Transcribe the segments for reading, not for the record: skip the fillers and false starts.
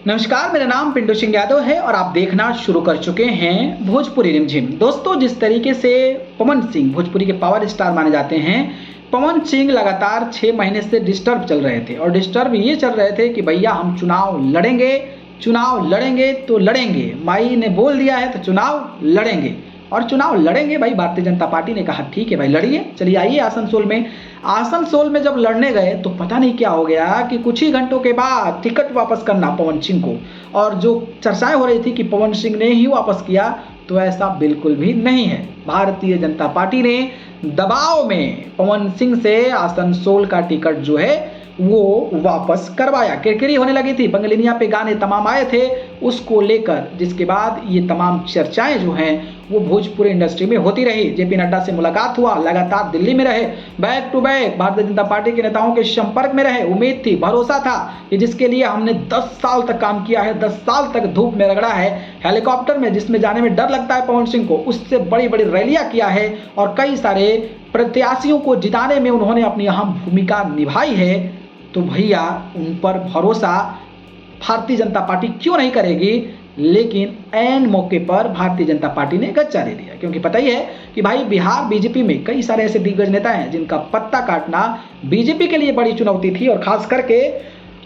नमस्कार, मेरा नाम पिंटू सिंह यादव है और आप देखना शुरू कर चुके हैं भोजपुरी रिमझिम। दोस्तों, जिस तरीके से पवन सिंह भोजपुरी के पावर स्टार माने जाते हैं, पवन सिंह लगातार 6 महीने से डिस्टर्ब चल रहे थे और डिस्टर्ब ये चल रहे थे कि भैया हम चुनाव लड़ेंगे तो लड़ेंगे, माई ने बोल दिया है तो चुनाव लड़ेंगे और चुनाव लड़ेंगे। भाई भारतीय जनता पार्टी ने कहा ठीक है भाई लड़िए, चलिए आइए आसनसोल में जब लड़ने गए तो पता नहीं क्या हो गया कि कुछ ही घंटों के बाद टिकट वापस करना पवन सिंह को, और जो चर्चाएं हो रही थी कि पवन सिंह ने ही वापस किया, तो ऐसा बिल्कुल भी नहीं है। भारतीय जनता पार्टी ने दबाव में पवन सिंह से आसनसोल का टिकट जो है वो वापस करवाया। किरकिरी होने लगी थी, बंगलिनिया पे गाने तमाम आए थे उसको लेकर, जिसके बाद ये तमाम चर्चाएं जो हैं वो भोजपुरी इंडस्ट्री में होती रही। जेपी नड्डा से मुलाकात हुआ, लगातार दिल्ली में रहे, back to back Bharatiya Janata party के नेताओं के संपर्क में रहे। उम्मीद थी, भरोसा था कि जिसके लिए हमने 10 साल तक काम किया है, 10 साल तक धूप में रगड़ा है, हेलीकॉप्टर में जिसमें जाने में डर लगता है पवन सिंह को, उससे बड़ी बड़ी रैलियां किया है और कई सारे प्रत्याशियों को जिताने में उन्होंने अपनी अहम भूमिका निभाई है। तो भैया उन पर भरोसा भारतीय जनता पार्टी क्यों नहीं करेगी। लेकिन ऐन मौके पर भारतीय जनता पार्टी ने गच्चा दे दिया, क्योंकि पता ही है कि भाई बिहार बीजेपी में कई सारे ऐसे दिग्गज नेता हैं जिनका पत्ता काटना बीजेपी के लिए बड़ी चुनौती थी, और खास करके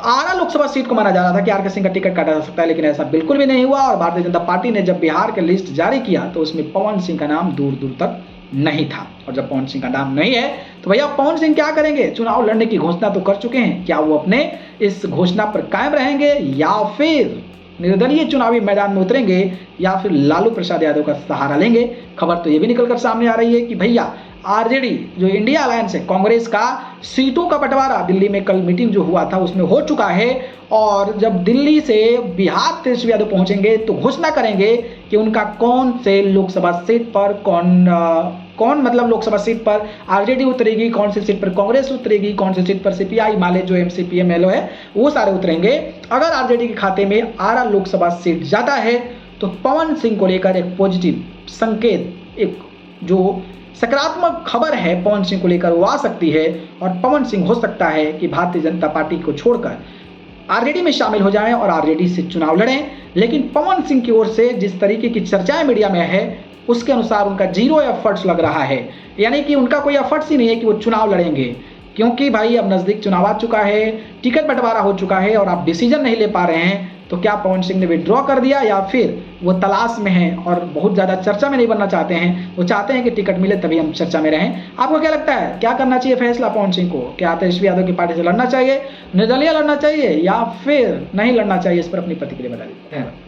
आरा लोकसभा सीट को माना जा रहा था कि आर.के. सिंह का टिकट काटा जा सकता है, लेकिन ऐसा बिल्कुल भी नहीं हुआ। और भारतीय जनता पार्टी ने जब बिहार के लिस्ट जारी किया तो उसमें पवन सिंह का नाम दूर दूर तक नहीं था, और जब पवन सिंह का नाम नहीं है तो भैया पवन सिंह क्या करेंगे। चुनाव लड़ने की घोषणा तो कर चुके हैं, क्या वो अपने इस घोषणा पर कायम रहेंगे या फिर निर्दलीय चुनावी मैदान में उतरेंगे या फिर लालू प्रसाद यादव का सहारा लेंगे। खबर तो ये भी निकलकर सामने आ रही है कि भैया आरजेडी जो इंडिया अलायंस है, कांग्रेस का सीटों का बंटवारा दिल्ली में कल मीटिंग जो हुआ था उसमें हो चुका है, और जब दिल्ली से बिहार तेजस्वी यादव पहुंचेंगे तो घोषणा करेंगे कि उनका कौन से लोकसभा सीट पर कौन मतलब लोकसभा सीट पर आरजेडी उतरेगी, कौन सी सीट पर कांग्रेस उतरेगी, कौन सी सीट पर सीपीआई माले जो एमसीपीएमएलओ है वो सारे उतरेंगे। अगर आरजेडी के खाते में आरा लोकसभा सीट जाता है तो पवन सिंह को लेकर एक पॉजिटिव संकेत, एक जो सकारात्मक खबर है पवन सिंह को लेकर वो आ सकती है, और पवन सिंह हो सकता है कि भारतीय जनता पार्टी को छोड़कर आरजेडी में शामिल हो जाएं और आरजेडी से चुनाव लड़ें। लेकिन पवन सिंह की ओर से जिस तरीके की चर्चाएं मीडिया में है उसके अनुसार उनका जीरो एफर्ट्स लग रहा है, यानी कि उनका कोई एफर्ट्स ही नहीं है कि वो चुनाव लड़ेंगे, क्योंकि भाई अब नज़दीक चुनाव आ चुका है, टिकट बंटवारा हो चुका है और आप डिसीजन नहीं ले पा रहे हैं। तो क्या पवन सिंह ने विड्रॉ कर दिया या फिर वो तलाश में हैं और बहुत ज़्यादा चर्चा में नहीं बनना चाहते हैं, वो चाहते हैं कि टिकट मिले तभी हम चर्चा में रहें। आपको क्या लगता है, क्या करना चाहिए फैसला पवन सिंह को? क्या तेजस्वी यादव की पार्टी से लड़ना चाहिए, निर्दलीय लड़ना चाहिए या फिर नहीं लड़ना चाहिए? इस पर अपनी प्रतिक्रिया बता दीजिए।